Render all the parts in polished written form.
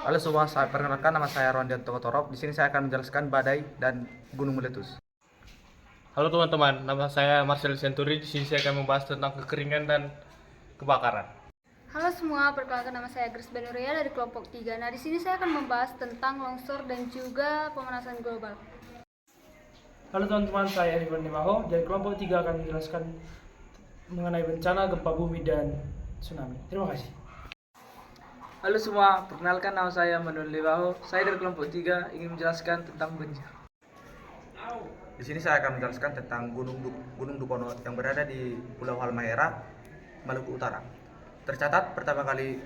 Halo semua, saya perkenalkan nama saya Rondianto Kotorop. Di sini saya akan menjelaskan badai dan gunung meletus. Halo teman-teman, nama saya Marcel Centuri. Di sini saya akan membahas tentang kekeringan dan kebakaran. Halo semua, perkenalkan nama saya Grace Benuria dari kelompok 3. Nah, di sini saya akan membahas tentang longsor dan juga pemanasan global. Halo teman-teman, saya Rivan Nimaho dari kelompok 3 akan menjelaskan mengenai bencana gempa bumi dan tsunami. Terima kasih. Halo semua, perkenalkan nama saya Manuel Libaho. Saya dari kelompok 3 ingin menjelaskan tentang banjir. Di sini saya akan menjelaskan tentang Gunung Dukono yang berada di Pulau Halmahera, Maluku Utara. Tercatat pertama kali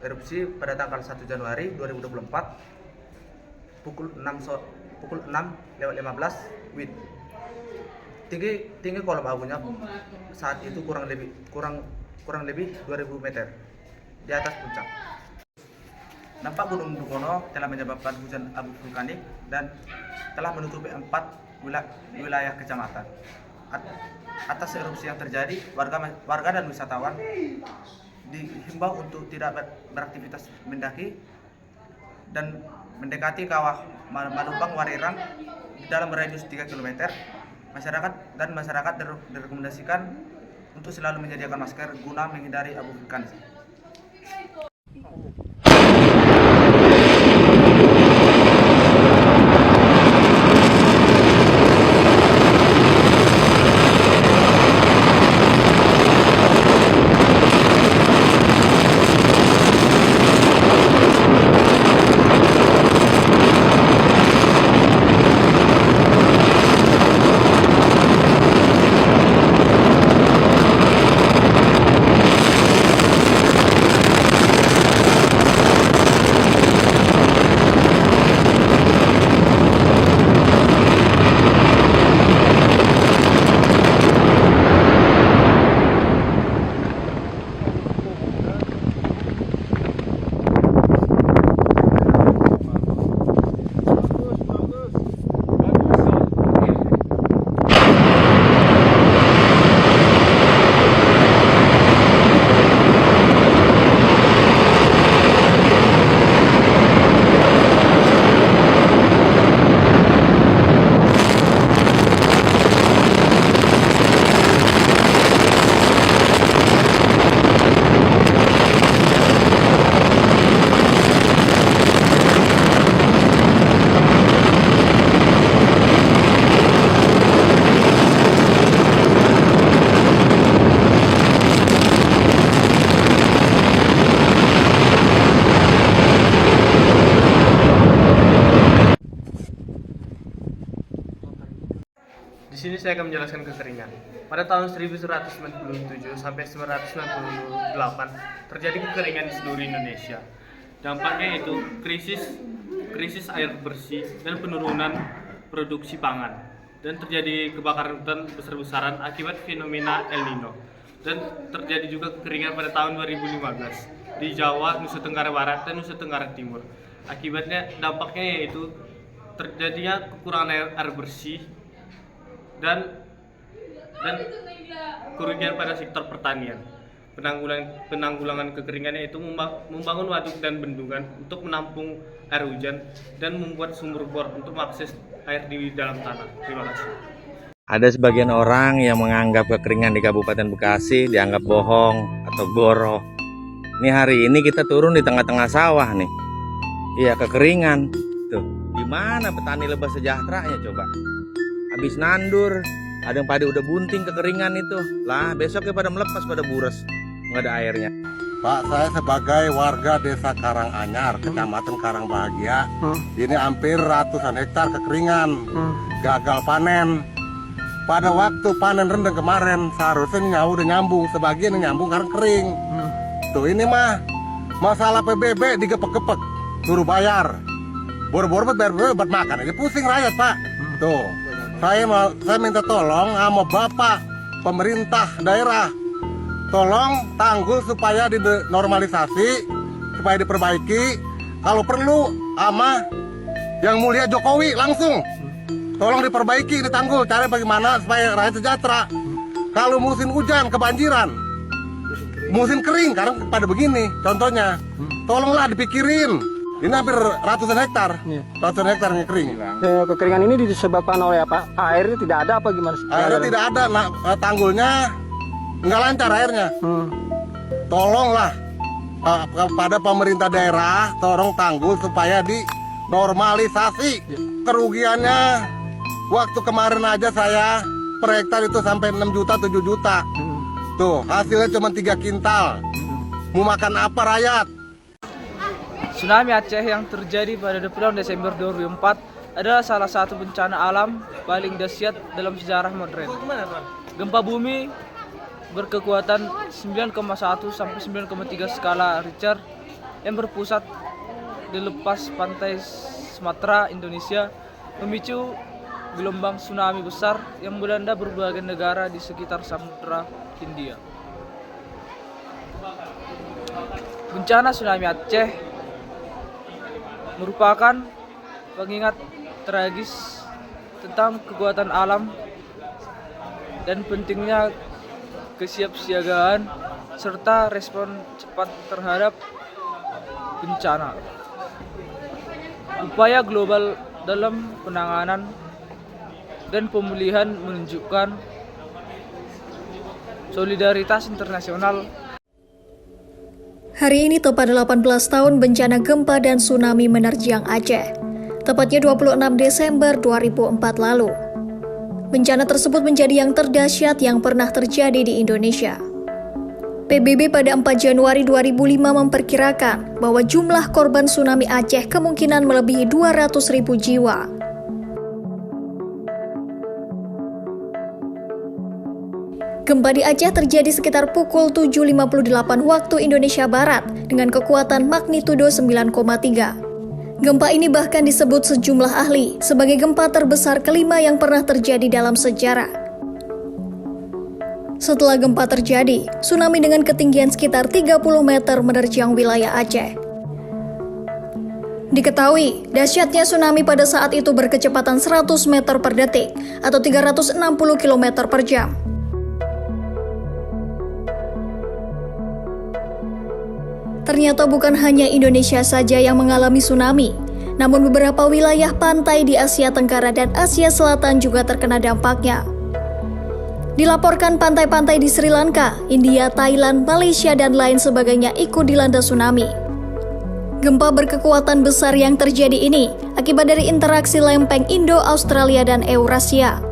erupsi pada tanggal 1 Januari 2024 pukul 6:15 WIB. Tinggi kolom abunya saat itu kurang lebih 2000 meter di atas puncak. Dampak Gunung Dukono telah menyebabkan hujan abu vulkanik dan telah menutupi 4 wilayah kecamatan. Atas erupsi yang terjadi, warga dan wisatawan dihimbau untuk tidak beraktivitas mendaki dan mendekati kawah Malubang Warirang dalam radius 3 km. Masyarakat direkomendasikan untuk selalu menyediakan masker guna menghindari abu vulkanis. Di sini saya akan menjelaskan kekeringan. Pada tahun 1197 sampai 1998 terjadi kekeringan di seluruh Indonesia. Dampaknya yaitu krisis air bersih dan penurunan produksi pangan, dan terjadi kebakaran hutan besar-besaran akibat fenomena El Nino. Dan terjadi juga kekeringan pada tahun 2015 di Jawa, Nusa Tenggara Barat, dan Nusa Tenggara Timur. Akibatnya dampaknya yaitu terjadinya kekurangan air bersih dan kerugian pada sektor pertanian. Penanggulangan kekeringan yaitu membangun waduk dan bendungan untuk menampung air hujan dan membuat sumur bor untuk mengakses air di dalam tanah. Terima kasih. Ada sebagian orang yang menganggap kekeringan di Kabupaten Bekasi dianggap bohong atau boroh. Ini hari ini kita turun di tengah-tengah sawah nih. Iya, kekeringan. Tuh, di mana petani lebah sejahteranya coba? Habis nandur, ada yang pada udah bunting kekeringan itu. Lah, besoknya pada melepas, pada buras. Nggak ada airnya. Pak, saya sebagai warga desa Karanganyar, kecamatan Karangbahagia, ini hampir ratusan hektar kekeringan, gagal panen. Pada waktu panen rendeng kemarin, seharusnya udah nyambung, sebagian yang nyambung karena kering. Tuh ini mah, masalah PBB digepek-gepek, suruh bayar. Bor-bor bayar buat makan aja, pusing rakyat Pak. Tuh, saya minta tolong sama Bapak pemerintah daerah, tolong tanggul supaya dinormalisasi, supaya diperbaiki. Kalau perlu sama yang mulia Jokowi langsung, tolong diperbaiki, ditanggul. Cara bagaimana supaya rakyat sejahtera. Kalau musim hujan kebanjiran, musim kering karena pada begini contohnya, tolonglah dipikirin. Ini hampir ratusan hektar, Iya. ratusan hektar yang kering. Kekeringan ini disebabkan oleh apa? Airnya tidak ada apa gimana? Airnya tidak ada, tanggulnya nggak lancar airnya. Tolonglah kepada pemerintah daerah, tolong tanggul supaya dinormalisasi. Kerugiannya waktu kemarin aja saya per hektar itu sampai 6 juta, 7 juta. Tuh, hasilnya cuma 3 kintal. Mau makan apa rakyat? Tsunami Aceh yang terjadi pada 20 Desember 2004 adalah salah satu bencana alam paling dahsyat dalam sejarah modern. Gempa bumi berkekuatan 9,1 sampai 9,3 skala Richter yang berpusat di lepas pantai Sumatera, Indonesia, memicu gelombang tsunami besar yang melanda berbagai negara di sekitar Samudra Hindia. Bencana tsunami Aceh merupakan pengingat tragis tentang kekuatan alam dan pentingnya kesiapsiagaan serta respon cepat terhadap bencana. Upaya global dalam penanganan dan pemulihan menunjukkan solidaritas internasional. Hari ini tepat 18 tahun bencana gempa dan tsunami menerjang Aceh, tepatnya 26 Desember 2004 lalu. Bencana tersebut menjadi yang terdahsyat yang pernah terjadi di Indonesia. PBB pada 4 Januari 2005 memperkirakan bahwa jumlah korban tsunami Aceh kemungkinan melebihi 200.000 jiwa. Gempa di Aceh terjadi sekitar pukul 7.58 waktu Indonesia Barat dengan kekuatan magnitudo 9,3. Gempa ini bahkan disebut sejumlah ahli sebagai gempa terbesar kelima yang pernah terjadi dalam sejarah. Setelah gempa terjadi, tsunami dengan ketinggian sekitar 30 meter menerjang wilayah Aceh. Diketahui, dahsyatnya tsunami pada saat itu berkecepatan 100 meter per detik atau 360 km per jam. Ternyata bukan hanya Indonesia saja yang mengalami tsunami, namun beberapa wilayah pantai di Asia Tenggara dan Asia Selatan juga terkena dampaknya. Dilaporkan pantai-pantai di Sri Lanka, India, Thailand, Malaysia, dan lain sebagainya ikut dilanda tsunami. Gempa berkekuatan besar yang terjadi ini akibat dari interaksi lempeng Indo-Australia dan Eurasia.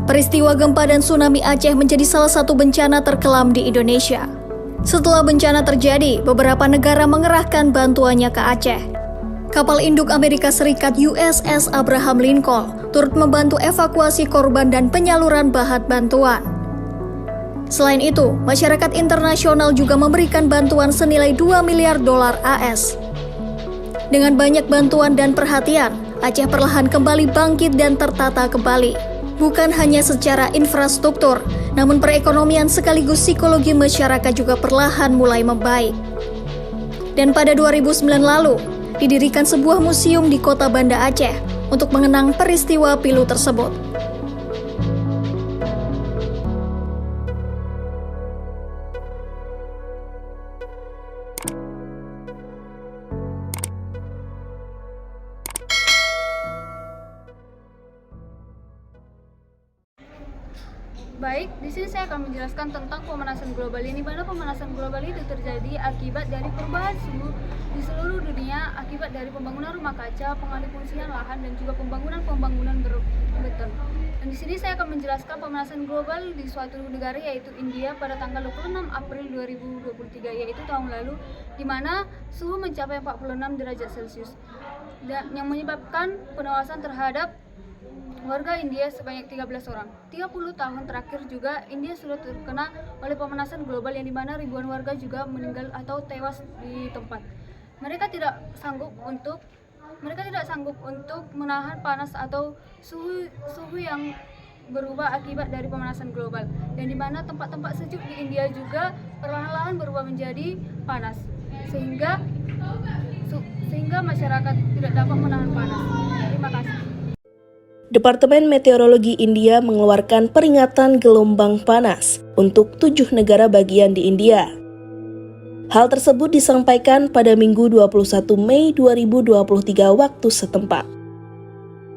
Peristiwa gempa dan tsunami Aceh menjadi salah satu bencana terkelam di Indonesia. Setelah bencana terjadi, beberapa negara mengerahkan bantuannya ke Aceh. Kapal induk Amerika Serikat USS Abraham Lincoln turut membantu evakuasi korban dan penyaluran bahan bantuan. Selain itu, masyarakat internasional juga memberikan bantuan senilai 2 miliar dolar AS. Dengan banyak bantuan dan perhatian, Aceh perlahan kembali bangkit dan tertata kembali. Bukan hanya secara infrastruktur, namun perekonomian sekaligus psikologi masyarakat juga perlahan mulai membaik. Dan pada 2009 lalu, didirikan sebuah museum di kota Banda Aceh untuk mengenang peristiwa pilu tersebut. Baik, di sini saya akan menjelaskan tentang pemanasan global ini. Mana pemanasan global itu terjadi akibat dari perubahan suhu di seluruh dunia, akibat dari pembangunan rumah kaca, pengalih fungsian lahan, dan juga pembangunan beton. Dan di sini saya akan menjelaskan pemanasan global di suatu negara yaitu India pada tanggal 26 April 2023, yaitu tahun lalu, di mana suhu mencapai 46 derajat Celcius, dan yang menyebabkan penewasan terhadap warga India sebanyak 13 orang. 30 tahun terakhir juga India sudah terkena oleh pemanasan global yang dimana ribuan warga juga meninggal atau tewas di tempat. Mereka tidak sanggup untuk menahan panas atau suhu yang berubah akibat dari pemanasan global. Dan dimana tempat-tempat sejuk di India juga perlahan-lahan berubah menjadi panas. Sehingga masyarakat tidak dapat menahan panas. Terima kasih. Departemen Meteorologi India mengeluarkan peringatan gelombang panas untuk 7 negara bagian di India. Hal tersebut disampaikan pada Minggu 21 Mei 2023 waktu setempat.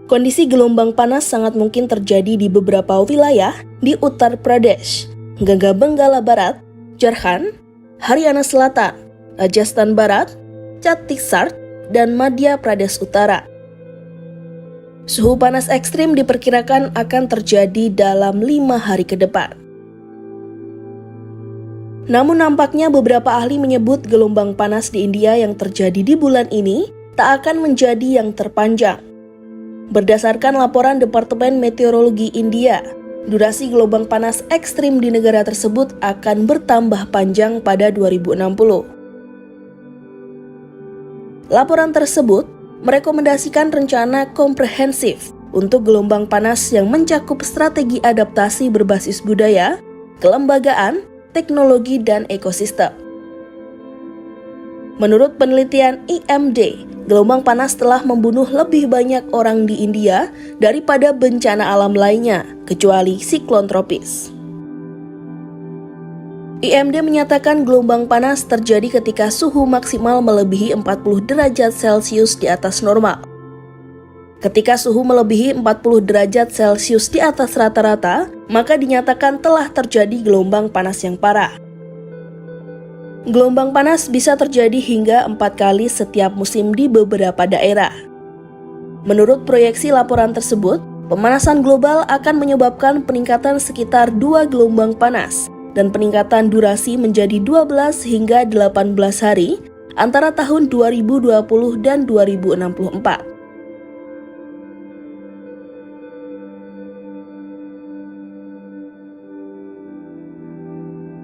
Kondisi gelombang panas sangat mungkin terjadi di beberapa wilayah di Uttar Pradesh, Gangga Benggala Barat, Jharkhand, Haryana Selatan, Rajasthan Barat, Chhattisgarh, dan Madhya Pradesh Utara. Suhu panas ekstrim diperkirakan akan terjadi dalam 5 hari ke depan. Namun nampaknya beberapa ahli menyebut gelombang panas di India yang terjadi di bulan ini tak akan menjadi yang terpanjang. Berdasarkan laporan Departemen Meteorologi India, durasi gelombang panas ekstrim di negara tersebut akan bertambah panjang pada 2060. Laporan tersebut merekomendasikan rencana komprehensif untuk gelombang panas yang mencakup strategi adaptasi berbasis budaya, kelembagaan, teknologi, dan ekosistem. Menurut penelitian IMD, gelombang panas telah membunuh lebih banyak orang di India daripada bencana alam lainnya, kecuali siklon tropis. IMD menyatakan gelombang panas terjadi ketika suhu maksimal melebihi 40 derajat Celcius di atas normal. Ketika suhu melebihi 40 derajat Celcius di atas rata-rata, maka dinyatakan telah terjadi gelombang panas yang parah. Gelombang panas bisa terjadi hingga 4 kali setiap musim di beberapa daerah. Menurut proyeksi laporan tersebut, pemanasan global akan menyebabkan peningkatan sekitar 2 gelombang panas dan peningkatan durasi menjadi 12 hingga 18 hari antara tahun 2020 dan 2064.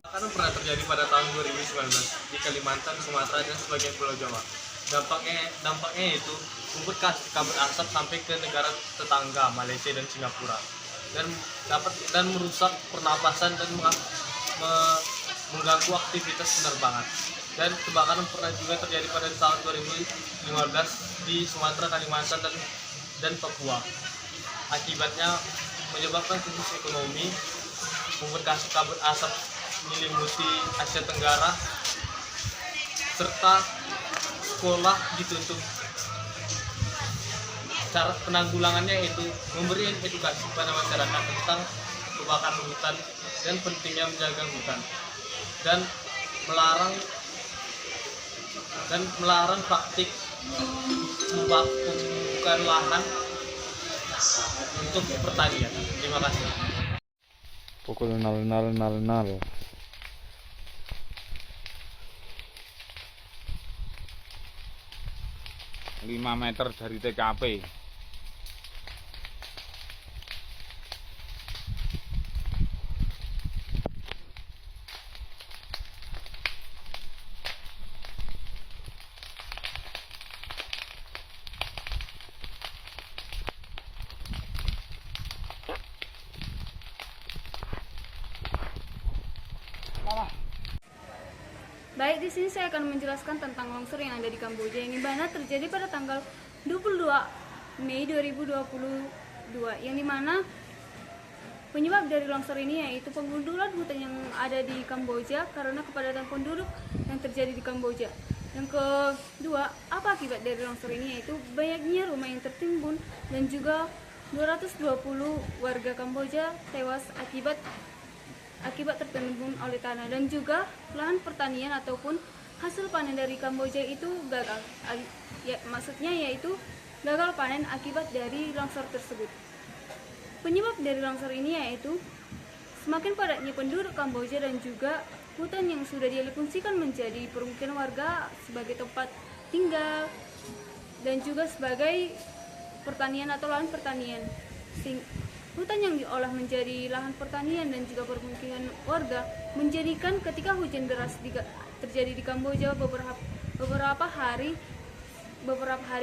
Karena pernah terjadi pada tahun 2019 di Kalimantan, Sumatera, dan sebagian Pulau Jawa. Dampaknya itu membuat kabut asap sampai ke negara tetangga Malaysia dan Singapura dan merusak pernapasan dan mengganggu aktivitas penerbangan. Dan kebakaran pernah juga terjadi pada tahun 2015 di Sumatera, Kalimantan, dan Papua. Akibatnya menyebabkan krisis ekonomi, membuat kabut asap menyelimuti Asia Tenggara, serta sekolah ditutup. Cara penanggulangannya itu memberi edukasi kepada masyarakat tentang kebakaran hutan dan pentingnya menjaga hutan, dan melarang praktik pembukaan lahan untuk pertanian. Terima kasih. Pukul 00.00. 5 meter dari TKP. Baik, di sini saya akan menjelaskan tentang longsor yang ada di Kamboja yang dimana terjadi pada tanggal 22 Mei 2022, yang dimana penyebab dari longsor ini yaitu penggundulan hutan yang ada di Kamboja karena kepadatan penduduk yang terjadi di Kamboja. Yang kedua, apa akibat dari longsor ini yaitu banyaknya rumah yang tertimbun dan juga 220 warga Kamboja tewas akibat tertimbun oleh tanah, dan juga lahan pertanian ataupun hasil panen dari Kamboja itu gagal. Maksudnya yaitu gagal panen akibat dari longsor tersebut. Penyebab dari longsor ini yaitu semakin padatnya penduduk Kamboja dan juga hutan yang sudah dialihfungsikan menjadi permukiman warga sebagai tempat tinggal dan juga sebagai pertanian atau lahan pertanian. Hutan yang diolah menjadi lahan pertanian dan juga permukiman warga menjadikan ketika hujan deras terjadi di Kamboja beberapa hari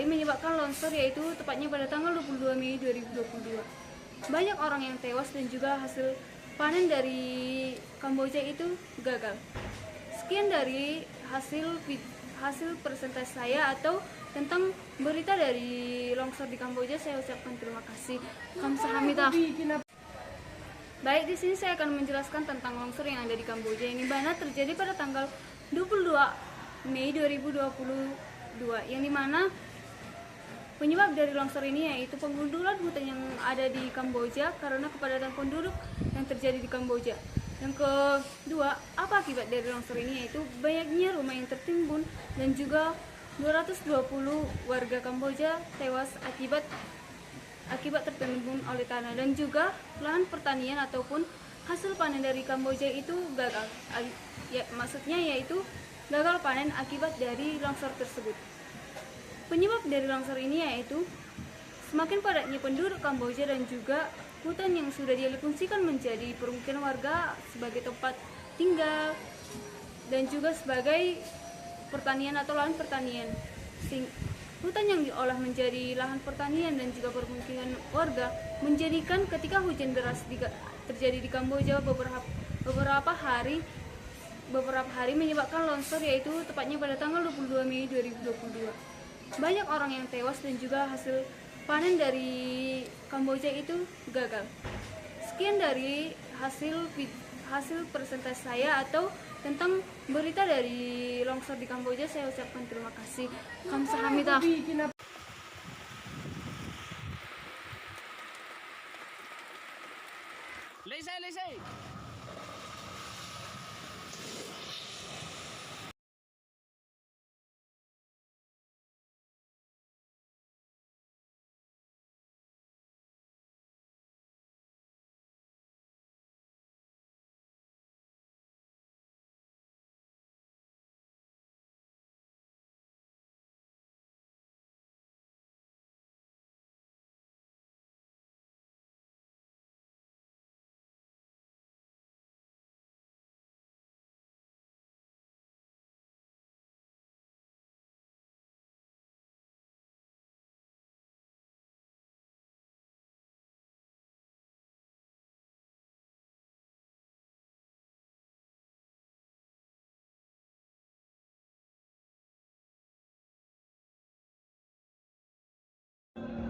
menyebabkan longsor, yaitu tepatnya pada tanggal 22 Mei 2022. Banyak orang yang tewas dan juga hasil panen dari Kamboja itu gagal. Sekian dari hasil presentasi saya atau tentang berita dari longsor di Kamboja, saya ucapkan terima kasih. Kamsahamnida. Baik, di sini saya akan menjelaskan tentang longsor yang ada di Kamboja ini, mana terjadi pada tanggal 22 Mei 2022, yang dimana penyebab dari longsor ini yaitu pengundulan hutan yang ada di Kamboja karena kepadatan penduduk yang terjadi di Kamboja. Yang kedua, apa akibat dari longsor ini, yaitu banyaknya rumah yang tertimbun dan juga 220 warga Kamboja tewas akibat tertimbun oleh tanah, dan juga lahan pertanian ataupun hasil panen dari Kamboja itu gagal. Maksudnya yaitu gagal panen akibat dari longsor tersebut. Penyebab dari longsor ini yaitu semakin padatnya penduduk Kamboja dan juga hutan yang sudah dialih fungsikan menjadi permukiman warga sebagai tempat tinggal dan juga sebagai pertanian atau lahan pertanian. Hutan yang diolah menjadi lahan pertanian dan juga permukiman warga menjadikan ketika hujan deras terjadi di Kamboja beberapa hari menyebabkan longsor, yaitu tepatnya pada tanggal 22 Mei 2022. Banyak orang yang tewas dan juga hasil panen dari Kamboja itu gagal. Sekian dari hasil presentasi saya atau tentang berita dari longsor di Kamboja, saya ucapkan terima kasih. Kamsahamnida.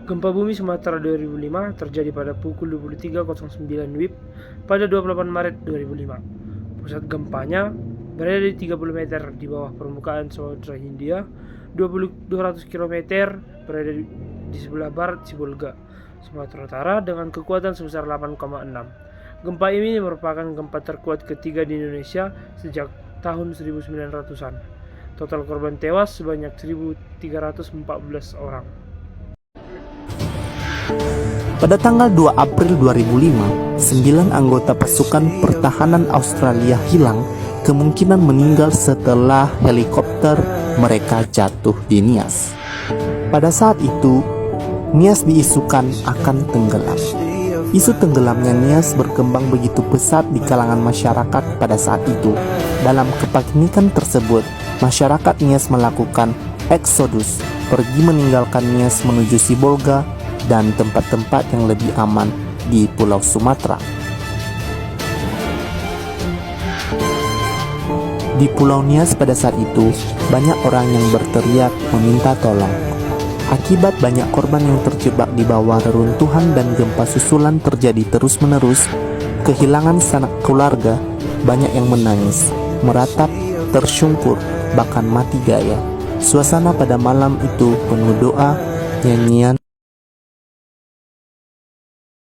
Gempa bumi Sumatera 2005 terjadi pada pukul 23.09 WIB pada 28 Maret 2005. Pusat gempanya berada di 30 meter di bawah permukaan Samudra Hindia, 200 km berada di sebelah barat Sibolga, Sumatera Utara dengan kekuatan sebesar 8,6. Gempa ini merupakan gempa terkuat ketiga di Indonesia sejak tahun 1900-an. Total korban tewas sebanyak 1.314 orang. Pada tanggal 2 April 2005, 9 anggota pasukan pertahanan Australia hilang, kemungkinan meninggal setelah helikopter mereka jatuh di Nias. Pada saat itu, Nias diisukan akan tenggelam. Isu tenggelamnya Nias berkembang begitu pesat di kalangan masyarakat pada saat itu. Dalam kepanikan tersebut, masyarakat Nias melakukan eksodus, pergi meninggalkan Nias menuju Sibolga dan tempat-tempat yang lebih aman di Pulau Sumatera. Di Pulau Nias pada saat itu, banyak orang yang berteriak meminta tolong. Akibat banyak korban yang terjebak di bawah reruntuhan dan gempa susulan terjadi terus-menerus, kehilangan sanak keluarga, banyak yang menangis, meratap, tersungkur, bahkan mati gaya. Suasana pada malam itu penuh doa, nyanyian,